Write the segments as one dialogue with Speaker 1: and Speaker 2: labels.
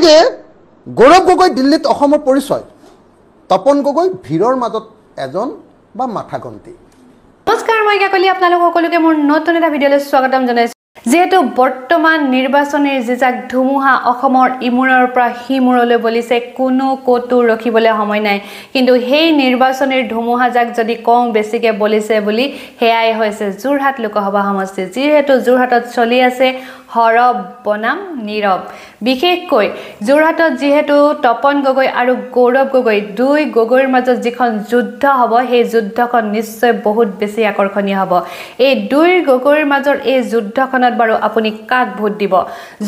Speaker 1: গৌৰৱ গগৈ দিল্লীত অসমৰ পৰিচয়, তপন গগৈ ভিৰৰ মাজত এজন বা মাথাগন্তি।
Speaker 2: নমস্কাৰ, মই কাকলি আপোনালোক সকলোকে মোৰ নতুন এটা ভিডিঅ'লৈ স্বাগতম জনাইছোঁ। যেহেতু বৰ্তমান নিৰ্বাচনীৰ যিজাক ধুমুহা অসমৰ ইমূৰৰ পৰা সিমূৰলৈ বলিছে, কোনো ক'তো ৰখিবলৈ সময় নাই। কিন্তু সেই নিৰ্বাচনীৰ ধুমুহাজাক যদি কওঁ বেছিকৈ বলিছে বুলি, সেয়াই হৈছে যোৰহাট লোকসভা সমষ্টি। যিহেতু যোৰহাটত চলি আছে হৰব বনাম নীৰৱ। বিশেষকৈ যোৰহাটত যিহেতু তপন গগৈ আৰু গৌৰৱ গগৈ, দুই গগৈৰ মাজত যিখন যুদ্ধ হ'ব, সেই যুদ্ধখন নিশ্চয় বহুত বেছি আকৰ্ষণীয় হ'ব। এই দুই গগৈৰ মাজৰ এই যুদ্ধখনত বাৰু আপুনি কাক ভোট দিব?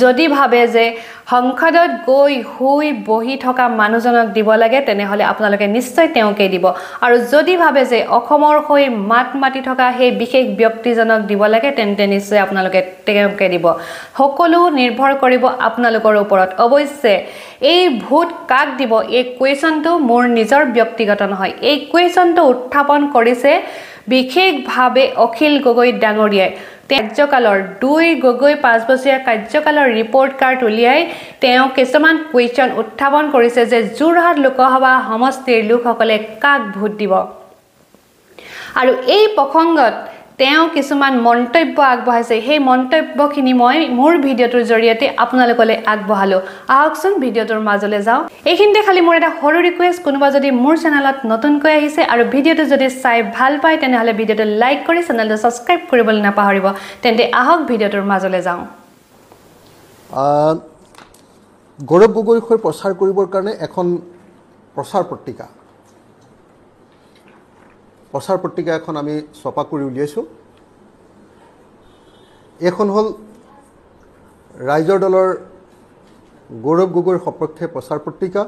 Speaker 2: যদি ভাবে যে সংসদত গৈ শুই বহি থকা মানুহজনক দিব লাগে, তেনেহ'লে আপোনালোকে নিশ্চয় তেওঁকে দিব। আৰু যদি ভাবে যে অসমৰ হৈ মাত মাতি থকা সেই বিশেষ ব্যক্তিজনক দিব লাগে, তেন্তে নিশ্চয় আপোনালোকে তেওঁকে দিব। সকলো নিৰ্ভৰ কৰিব আপোনালোকৰ ওপৰত। অৱশ্যে এই ভোট কাক দিব, এই কুৱেশ্যনটো মোৰ নিজৰ ব্যক্তিগত নহয়। এই কুৱেশ্যনটো উত্থাপন কৰিছে বিশেষভাৱে অখিল গগৈ ডাঙৰীয়াই। কাৰ্যকালৰ দুই গগৈ 5 বছৰীয়া কাৰ্যকালৰ ৰিপৰ্ট কাৰ্ড উলিয়াই তেওঁ কিছুমান কুৱেশ্যন উত্থাপন কৰিছে যে যোৰহাট লোকসভা সমষ্টিৰ লোকসকলে কাক ভোট দিব। আৰু এই প্ৰসংগত তেওঁ কিছুমান মন্তব্য আগবঢ়াইছে। সেই মন্তব্যখিনি মই মোৰ ভিডিঅ'টোৰ জৰিয়তে আপোনালোকলৈ আগবঢ়ালোঁ। আহকচোন ভিডিঅ'টোৰ মাজলৈ যাওঁ। এইখিনিতে খালি মোৰ এটা সৰু ৰিকুৱেষ্ট, কোনোবা যদি মোৰ চেনেলত নতুনকৈ আহিছে আৰু ভিডিঅ'টো যদি চাই ভাল পায়, তেনেহ'লে ভিডিঅ'টো লাইক কৰি চেনেলটো ছাবস্ক্ৰাইব কৰিবলৈ নাপাহৰিব। তেন্তে আহক ভিডিঅ'টোৰ মাজলৈ যাওঁ।
Speaker 1: গৌৰৱ গগৈৰ হৈ প্ৰচাৰ কৰিবৰ কাৰণে এখন প্ৰচাৰ পত্ৰিকা এখন আমি ছপা কৰি উলিয়াইছোঁ। এইখন হ'ল ৰাইজৰ দলৰ গৌৰৱ গগৈৰ সপক্ষে প্ৰচাৰ পত্ৰিকা।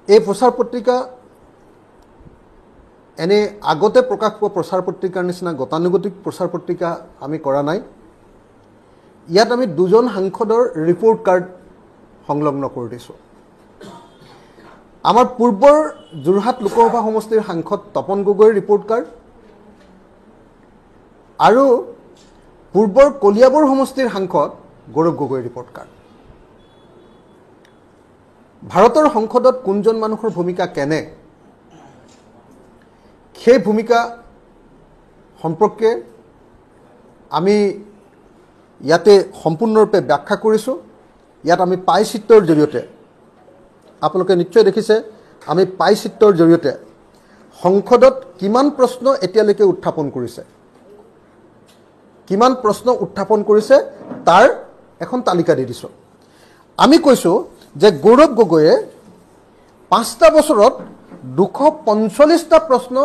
Speaker 1: এই প্ৰচাৰ পত্ৰিকা এনে আগতে প্ৰকাশ পোৱা প্ৰচাৰ পত্ৰিকাৰ নিচিনা গতানুগতিক প্ৰচাৰ পত্ৰিকা আমি কৰা নাই। ইয়াত আমি দুজন সাংসদৰ ৰিপৰ্ট কাৰ্ড সংলগ্ন কৰি দিছোঁ। আমাৰ পূৰ্বৰ যোৰহাট লোকসভা সমষ্টিৰ সাংসদ তপন গগৈৰ ৰিপৰ্ট কাৰ্ড আৰু পূৰ্বৰ কলিয়াবৰ সমষ্টিৰ সাংসদ গৌৰৱ গগৈৰ ৰিপৰ্ট কাৰ্ড। ভাৰতৰ সংসদত কোনজন মানুহৰ ভূমিকা কেনে, সেই ভূমিকা সম্পৰ্কে আমি ইয়াতে সম্পূৰ্ণৰূপে ব্যাখ্যা কৰিছোঁ। ইয়াত আমি পাই চিত্ৰৰ জৰিয়তে, আপোনালোকে নিশ্চয় দেখিছে, আমি পাই চিত্ৰৰ জৰিয়তে সংসদত কিমান প্ৰশ্ন এতিয়ালৈকে উত্থাপন কৰিছে তাৰ এখন তালিকা দি দিছোঁ। আমি কৈছোঁ যে গৌৰৱ গগৈয়ে 5টা বছৰত 245টা প্ৰশ্ন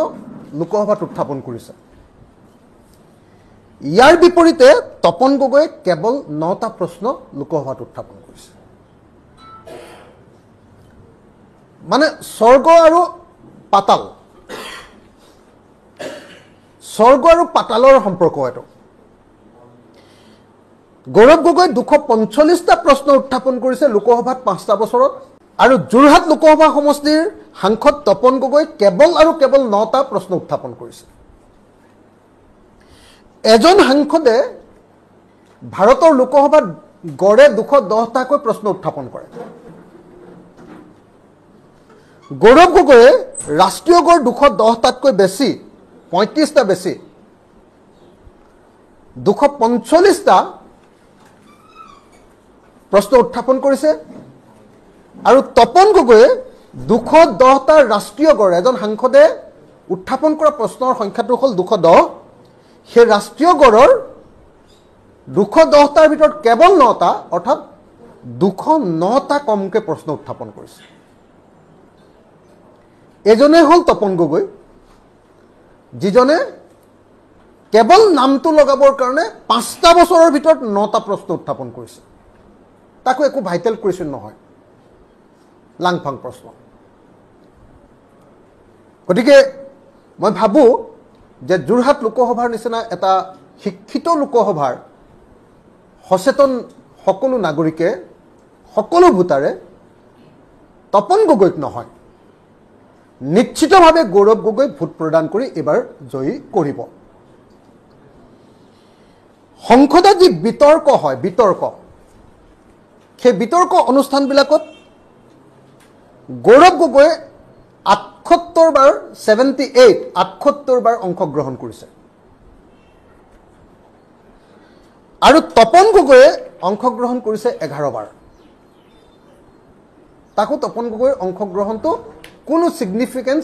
Speaker 1: লোকসভাত উত্থাপন কৰিছে। ইয়াৰ বিপৰীতে তপন গগৈয়ে কেৱল 9টা প্ৰশ্ন লোকসভাত উত্থাপন কৰিছে। মানে স্বৰ্গ আৰু পাতালৰ সম্পৰ্ক এইটো। গৌৰৱ গগৈ 245টা প্ৰশ্ন উত্থাপন কৰিছে লোকসভাত 5টা বছৰত, আৰু যোৰহাট লোকসভা সমষ্টিৰ সাংসদ তপন গগৈ কেৱল 9টা প্ৰশ্ন উত্থাপন কৰিছে। এজন সাংসদে ভাৰতৰ লোকসভাত গড়ে 210টাকৈ প্ৰশ্ন উত্থাপন কৰে। গৌৰৱ গগৈয়ে ৰাষ্ট্ৰীয় গড় 210টাতকৈ বেছি, 35টা বেছি, 245টা প্ৰশ্ন উত্থাপন কৰিছে। আৰু তপন গগৈয়ে 210টা ৰাষ্ট্ৰীয় গড়, এজন সাংসদে উত্থাপন কৰা প্ৰশ্নৰ সংখ্যাটো হ'ল 210, সেই ৰাষ্ট্ৰীয় গড়ৰ 210টাৰ ভিতৰত কেৱল 9টা, অৰ্থাৎ 209টা কমকৈ প্ৰশ্ন উত্থাপন কৰিছে। এজনে হ'ল তপন গগৈ, যিজনে কেৱল নামটো লগাবৰ কাৰণে 5টা বছৰৰ ভিতৰত 9টা প্ৰশ্ন উত্থাপন কৰিছে। তাকো একো ভাইটেল কুৱেশ্যন নহয়, লাংফাং প্ৰশ্ন। গতিকে মই ভাবোঁ যে যোৰহাট লোকসভাৰ নিচিনা এটা শিক্ষিত লোকসভাৰ সচেতন সকলো নাগৰিকে, সকলো ভোটাৰে তপন গগৈক নহয়, নিশ্চিতভাৱে গৌৰৱ গগৈক ভোট প্ৰদান কৰি এবাৰ জয়ী কৰিব। সংসদত যি বিতৰ্ক হয়, সেই বিতৰ্ক অনুষ্ঠানবিলাকত গৌৰৱ গগৈ 78 বাৰ 78 বাৰ অংশগ্ৰহণ কৰিছে আৰু তপন গগৈয়ে অংশগ্ৰহণ কৰিছে 11 বাৰ তাকো তপন গগৈৰ অংশগ্ৰহণটো কোনো সিগনিফিকেন্স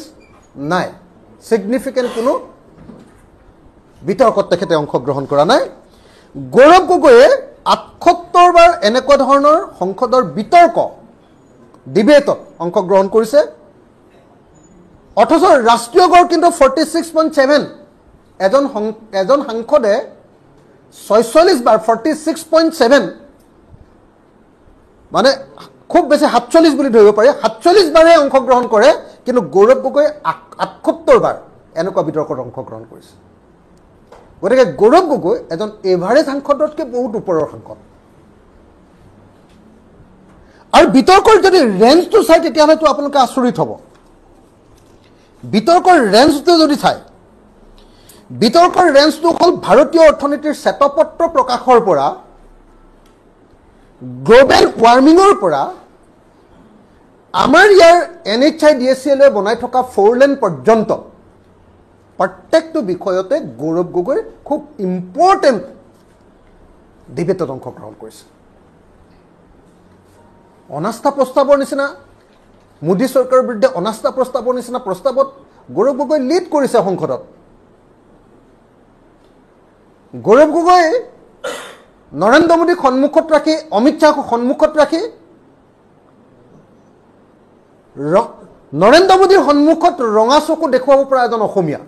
Speaker 1: নাই সিগনিফিকেন্ট কোনো বিতৰ্কত তেখেতে অংশগ্ৰহণ কৰা নাই গৌৰৱ গগৈয়ে 78 বাৰ এনেকুৱা ধৰণৰ সংসদৰ বিতৰ্ক ডিবেটত অংশগ্ৰহণ কৰিছে অথচ ৰাষ্ট্ৰীয় গড় কিন্তু 46.7 এজন সাংসদে 46 বাৰ 46.7 মানে খুব বেছি 47 বুলি ধৰিব পাৰে 47 বাৰে অংশগ্ৰহণ কৰে কিন্তু গৌৰৱ গগৈ 78 বাৰ এনেকুৱা বিতৰ্কত অংশগ্ৰহণ কৰিছে গতিকে গৌৰৱ গগৈ এজন এভাৰেজ সাংসদতকৈ বহুত ওপৰৰ সাংসদ আৰু বিতৰ্কৰ যদি ৰেঞ্জটো চাই তেতিয়াহ'লেতো আপোনালোকে আচৰিত হ'ব বিতৰ্কৰ ৰেঞ্জটো যদি চাই বিতৰ্কৰ ৰেঞ্জটো হ'ল ভাৰতীয় অৰ্থনীতিৰ শ্বেতপত্ৰ প্ৰকাশৰ পৰা গ্লোবেল ৱাৰ্মিঙৰ পৰা আমাৰ ইয়াৰ NHIDCL বনাই থকা 4 লেন পৰ্যন্ত প্ৰত্যেকটো বিষয়তে গৌৰৱ গগৈ খুব ইম্পৰ্টেণ্ট ডিবেটত অংশগ্ৰহণ কৰিছে অনাস্থা প্ৰস্তাৱৰ নিচিনা মোদী চৰকাৰৰ বিৰুদ্ধে অনাস্থা প্ৰস্তাৱৰ নিচিনা প্ৰস্তাৱত গৌৰৱ গগৈ লিড কৰিছে সংসদত গৌৰৱ গগৈ নৰেন্দ্ৰ মোদীক সন্মুখত ৰাখি অমিত শ্বাহক সন্মুখত ৰাখি নৰেন্দ্ৰ মোদীৰ সন্মুখত ৰঙা চকু দেখুৱাব পৰা এজন অসমীয়া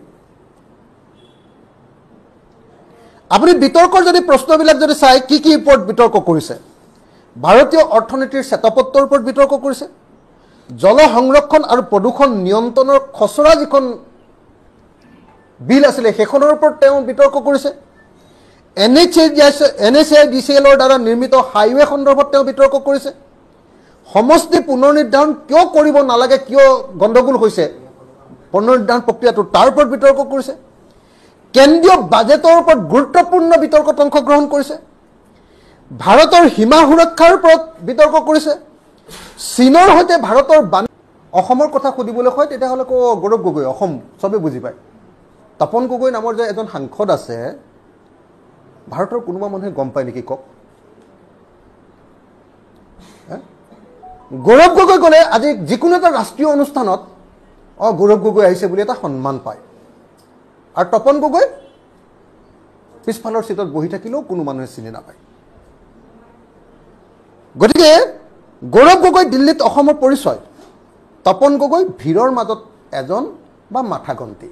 Speaker 1: আপুনি বিতৰ্কৰ যদি প্ৰশ্নবিলাক যদি চাই কি ওপৰত বিতৰ্ক কৰিছে ভাৰতীয় অৰ্থনীতিৰ শ্বেতপত্ৰৰ ওপৰত বিতৰ্ক কৰিছে জল সংৰক্ষণ আৰু প্ৰদূষণ নিয়ন্ত্ৰণৰ খচৰা যিখন বিল আছিলে সেইখনৰ ওপৰত তেওঁ বিতৰ্ক কৰিছে NHIDCLৰ দ্বাৰা নিৰ্মিত হাইৱে সন্দৰ্ভত তেওঁ বিতৰ্ক কৰিছে সমষ্টি পুনৰ্নিৰ্ধাৰণ কিয় কৰিব নালাগে কিয় গণ্ডগোল হৈছে পুনৰ্নিৰ্ধাৰণ প্ৰক্ৰিয়াটো তাৰ ওপৰত বিতৰ্ক কৰিছে কেন্দ্ৰীয় বাজেটৰ ওপৰত গুৰুত্বপূৰ্ণ বিতৰ্কত অংশগ্ৰহণ কৰিছে ভাৰতৰ সীমা সুৰক্ষাৰ ওপৰত বিতৰ্ক কৰিছে চীনৰ সৈতে ভাৰতৰ অসমৰ কথা সুধিবলৈ হয় তেতিয়াহ'লে গৌৰৱ গগৈ অসম চবে বুজি পায় তপন গগৈ নামৰ যে এজন সাংসদ আছে ভাৰতৰ কোনোবা মানুহে গম পায় নেকি কওক গৌৰৱ গগৈ গ'লে আজি যিকোনো এটা ৰাষ্ট্ৰীয় অনুষ্ঠানত গৌৰৱ গগৈ আহিছে বুলি এটা সন্মান পায় আৰু তপন গগৈ পিছফালৰ সিটত বহি থাকিলেও কোনো মানুহে চিনি নাপায় গতিকে গৌৰৱ গগৈ দিল্লীত অসমৰ পৰিচয় তপন গগৈ ভিৰৰ মাজত এজন বা মাথাগন্তি